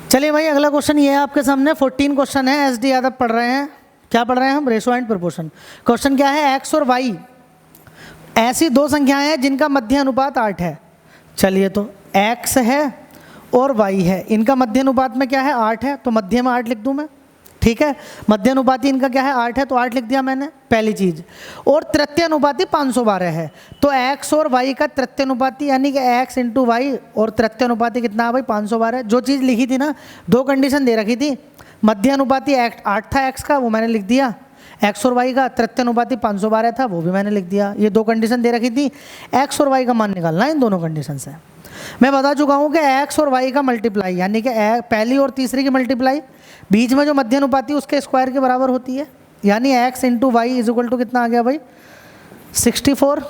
चलिए भाई, अगला क्वेश्चन ये है आपके सामने। 14 क्वेश्चन है, एसडी यादव पढ़ रहे हैं। क्या पढ़ रहे हैं हम? Ratio and proportion. क्वेश्चन क्या है? एक्स और वाई ऐसी दो संख्याएं हैं जिनका मध्य अनुपात 8 है। चलिए, तो एक्स है और वाई है, इनका मध्य अनुपात में क्या है? 8 है, तो मध्य में 8 लिख दूं मैं। ठीक है, मध्य अनुपाती इनका क्या है? 8 है, तो 8 लिख दिया मैंने, पहली चीज। और तृतीय अनुपाती 512 है, तो x और y का तृतीय अनुपाती यानी कि x इंटू वाई, और तृतीय अनुपाती कितना है भाई? 512। जो चीज़ लिखी थी ना, दो कंडीशन दे रखी थी, मध्य अनुपाती 8 था x का, वो मैंने लिख दिया, x और y का तृतीय अनुपाती 512 था, वो भी मैंने लिख दिया। ये दो कंडीशन दे रखी थी, x और y का मान निकालना है इन दोनों कंडीशन से। मैं बता चुका हूँ कि x और y का मल्टीप्लाई यानी कि पहली और तीसरी की मल्टीप्लाई बीच में जो मध्य अनुपाती उसके स्क्वायर के बराबर होती है, यानी x into y is equal to कितना आ गया भाई? 64।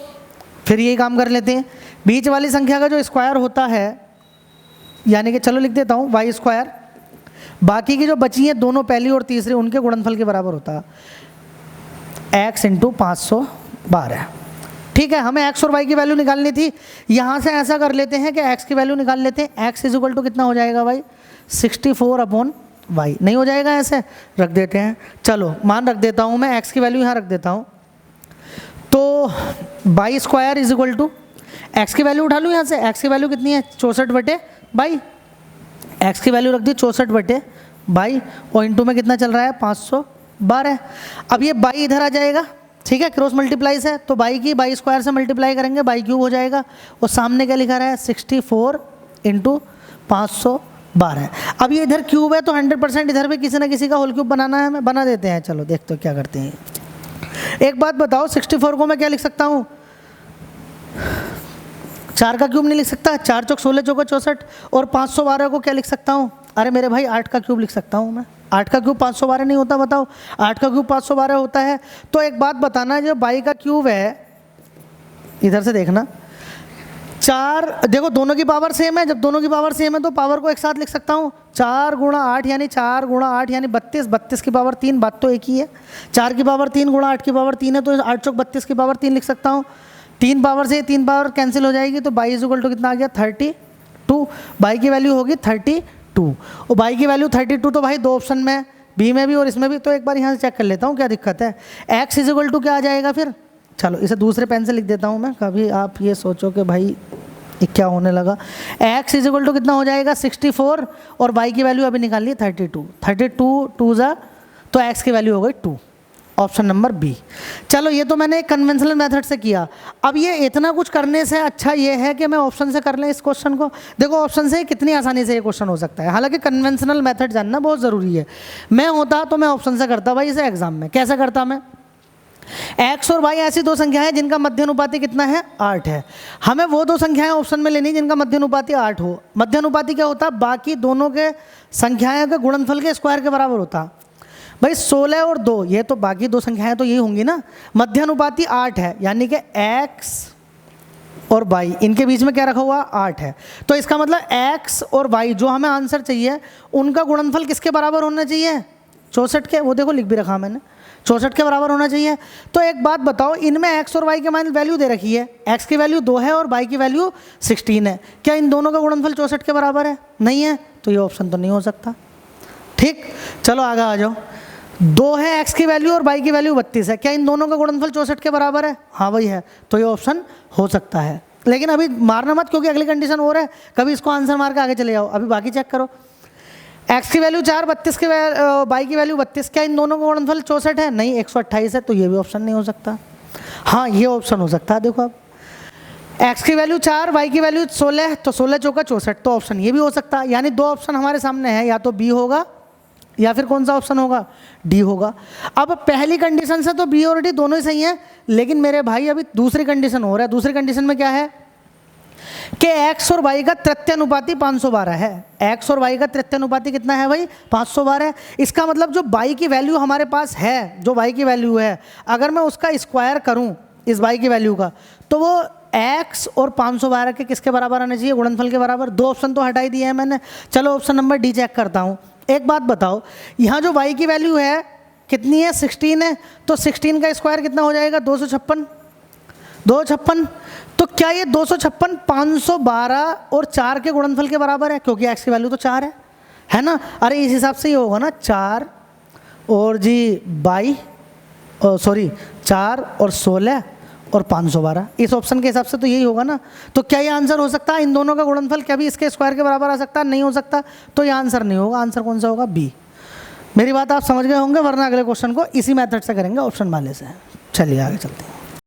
फिर यही काम कर लेते हैं, बीच वाली संख्या का जो स्क्वायर होता है, यानी कि चलो लिख देता हूँ वाई स्क्वायर, बाकी की जो बची है दोनों पहली और तीसरी उनके गुणनफल के बराबर होता है x इंटू 512। ठीक है, हमें x और y की वैल्यू निकालनी थी। यहाँ से ऐसा कर लेते हैं कि x की वैल्यू निकाल लेते हैं। x इज इक्वल टू कितना हो जाएगा भाई? 64 अपॉन y। नहीं हो जाएगा? ऐसे रख देते हैं। चलो मान रख देता हूँ मैं, x की वैल्यू यहाँ रख देता हूँ, तो y square is equal to, x की वैल्यू उठा लूँ यहाँ से। x की वैल्यू कितनी है? 64/22। x की वैल्यू रख दी 64/22, और इंटू में कितना चल रहा है? 512। अब ये y इधर आ जाएगा, ठीक है, क्रॉस मल्टीप्लाई से, तो बाई की बाई स्क्वायर से मल्टीप्लाई करेंगे, बाई क्यूब हो जाएगा। और सामने क्या लिखा रहा है? 64 इंटू 512। अब ये इधर क्यूब है, तो 100% इधर भी किसी ना किसी का होल क्यूब बनाना है, हमें बना देते हैं। चलो देखते हो क्या करते हैं। एक बात बताओ, 64 को मैं क्या लिख सकता हूँ? 4 का क्यूब नहीं लिख सकता? 4 चौक 16, चौका 64। और 512 को क्या लिख सकता हूँ? अरे मेरे भाई 8 का क्यूब लिख सकता हूँ मैं। 8 का क्यूब 512 नहीं होता? बताओ, 8 का क्यूब 512 होता है। तो एक बात बताना, जो बाई का क्यूब है, इधर से देखना, 4, देखो दोनों की पावर सेम है। जब दोनों की पावर सेम है तो पावर को एक साथ लिख सकता हूँ। 4 गुणा 8 यानी 4 गुणा 8 यानी 32, 32 की पावर 3, बात तो एक ही है। 4 की पावर 3 गुणा 8 की पावर 3 है, तो 8 चौक 32 की पावर 3 लिख सकता हूँ। 3 पावर से 3 पावर कैंसिल हो जाएगी, तो बाई इज इक्वल टू कितना आ गया? 32। बाई की वैल्यू होगी 32, और बाई की वैल्यू 32, तो भाई दो ऑप्शन में, बी में भी और इसमें भी। तो एक बार यहाँ से चेक कर लेता हूँ क्या दिक्कत है। x इज इक्वल टू क्या आ जाएगा फिर? चलो इसे दूसरे पेन से लिख देता हूँ मैं, कभी आप ये सोचो कि भाई ये क्या होने लगा। x इज इक्वल टू कितना हो जाएगा? 64, और y की वैल्यू अभी निकाल ली 32। 32 2 जा, तो x की वैल्यू हो गई 2, ऑप्शन नंबर बी। चलो ये तो मैंने एक कन्वेंशनल मेथड से किया। अब ये इतना कुछ करने से अच्छा ये है कि मैं ऑप्शन से कर लें इस क्वेश्चन को। देखो ऑप्शन से कितनी आसानी से ये क्वेश्चन हो सकता है। हालांकि कन्वेंशनल मेथड जानना बहुत ज़रूरी है। मैं होता तो मैं ऑप्शन से करता भाई इसे एग्जाम में। कैसे करता मैं? x और y ऐसी दो संख्याएं जिनका मध्य अनुपाती कितना है? 8 है। हमें वो दो संख्याएं ऑप्शन में लेनी जिनका मध्य अनुपाती 8 हो। मध्य अनुपाती क्या होता? बाकी दोनों के संख्याएं के गुणनफल के स्क्वायर के बराबर होता। भाई 16 और 2, ये तो बाकी दो संख्याएं तो यही होंगी ना। मध्य अनुपाती 8 है, यानी कि x और y इनके बीच में क्या रखा हुआ? 8 है। तो इसका मतलब x और y जो हमें आंसर चाहिए उनका गुणनफल किसके बराबर होना चाहिए? 64 के। वो देखो लिख भी रखा मैंने, 64 के बराबर होना चाहिए। तो एक बात बताओ, इनमें x और y के मान वैल्यू दे रखी है, x की वैल्यू 2 है और y की वैल्यू 16 है। क्या इन दोनों का गुणनफल 64 के बराबर है? नहीं है, तो ये ऑप्शन तो नहीं हो सकता। ठीक, चलो आगे आ जाओ। 2 है x की वैल्यू और y की वैल्यू 32 है। क्या इन दोनों का गुणनफल 64 के बराबर है? हाँ वही है, तो ये ऑप्शन हो सकता है। लेकिन अभी मारना मत, क्योंकि अगली कंडीशन और है, कभी इसको आंसर मार के आगे चले जाओ। अभी बाकी चेक करो। x की वैल्यू 4, 32 की y की वैल्यू 32, क्या इन दोनों का गुणनफल 64 है? नहीं, 128 है, तो ये भी ऑप्शन नहीं हो सकता। हाँ ये ऑप्शन हो सकता है। देखो अब x की वैल्यू 4, y की वैल्यू 16, तो 16 चौका 64, तो ऑप्शन ये भी हो सकता है। यानी दो ऑप्शन हमारे सामने है, या तो बी होगा या फिर कौन सा ऑप्शन होगा? डी होगा। अब पहली कंडीशन से तो बी और डी दोनों ही सही हैं, लेकिन मेरे भाई अभी दूसरी कंडीशन हो रहा है। दूसरी कंडीशन में क्या है कि x और y का तृतीय अनुपाती 512 है। x और y का तृतीय अनुपाती कितना है भाई? 512। इसका मतलब जो y की वैल्यू हमारे पास है, जो y की वैल्यू है, अगर मैं उसका स्क्वायर करूं इस y की वैल्यू का, तो वो x और 512 के किसके बराबर आना चाहिए? गुणनफल के बराबर। दो ऑप्शन तो हटा ही दिए हैं मैंने। चलो ऑप्शन नंबर डी चेक करता हूँ। एक बात बताओ, यहाँ जो y की वैल्यू है कितनी है? 16 है, तो 16 का स्क्वायर कितना हो जाएगा? 256। 256, तो क्या ये 256 512 और 4 के गुणनफल के बराबर है, क्योंकि x की वैल्यू तो 4 है ना। अरे इस हिसाब से ये होगा ना 4 और जी 4 और 16 और 512, इस ऑप्शन के हिसाब से तो यही होगा ना। तो क्या ये आंसर हो सकता है इन दोनों का गुणनफल क्या भी इसके स्क्वायर के बराबर आ सकता है? नहीं हो सकता, तो ये आंसर नहीं होगा। आंसर कौन सा होगा? बी। मेरी बात आप समझ गए होंगे, वरना अगले क्वेश्चन को इसी मेथड से करेंगे, ऑप्शन वाले से। चलिए आगे चलते हैं।